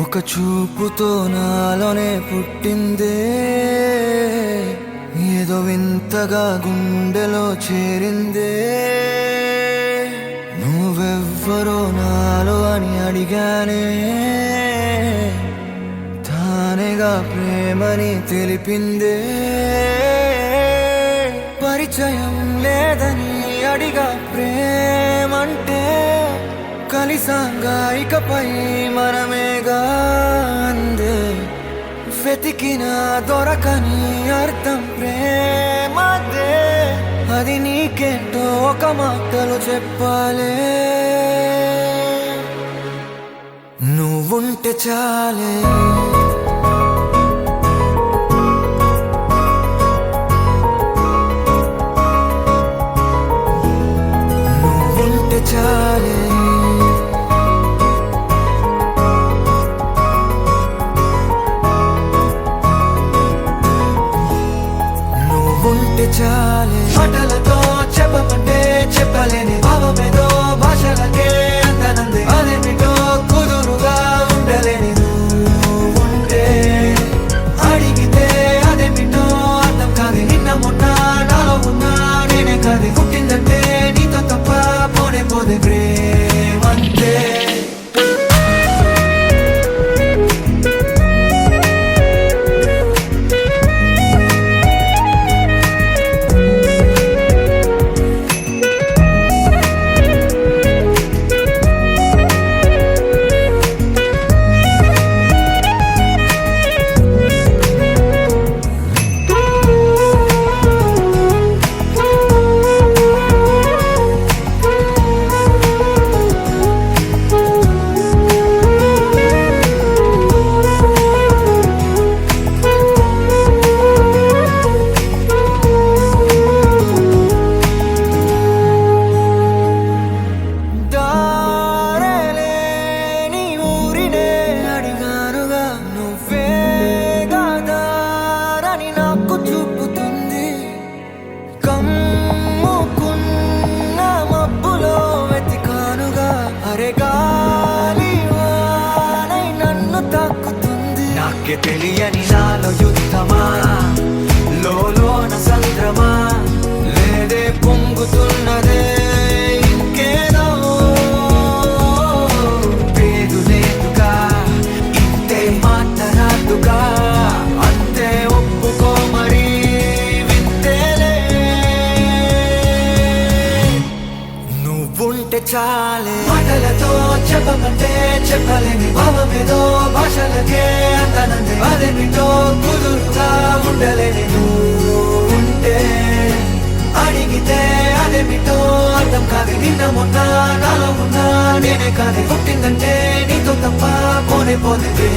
ఒక చూపుతో నాలోనే పుట్టిందే, ఏదో వింతగా గుండెలో చేరిందే. నువ్వెవ్వరో నాలో అని అడిగానే, తానేగా ప్రేమని తెలిపిందే. పరిచయం లేదని అడిగా ప్రేమంటే, కలిసాంగా ఇకపై మనమేగా అందే. వెతికినా దొరకని అర్థం ప్రేమదే, అది నీకేంటో ఒక మాటలో చెప్పాలే. నువ్వుంటే చాలే, నువ్వుంటే చాలే, నువ్వుంటే చాలే. మాటలతో చెప్పమంటే చెప్పలేని భావమేదో భాషలకే అందనంది. అదేమిటో కుదురుగా ఉండలేని నువ్వుంటే, అడిగితే అదేమిటో అర్థం కాదు. నిన్న మొన్న నాలో ఉన్నా నేనే కాదు. పుట్టిందంటే నీతో తప్ప పోనే పోదే ప్రేమంతే. నాకే తెలియని నాలో యుద్ధమా, లోన సంద్రమా, లేదే పొంగుతున్నదే ఇంకేదో. పేరు లేదుగా, ఇంతే మాట్లాడుగా, అంతే ఒప్పుకో మరి వింతేలే. నువ్వుంటే చాలే, మాటలతో చెప్పమంటే చెప్పలేని భావమేదో భాషలకే అందనంది. అదేమిటో కుదురుగా ఉండలేని నువ్వుంటే, అడిగితే అదేమిటో అర్థం కాదు. నిన్న మొన్న నాలో ఉన్నా నేనే కాదు. పుట్టిందంటే నీతో తప్ప పోనే పోతే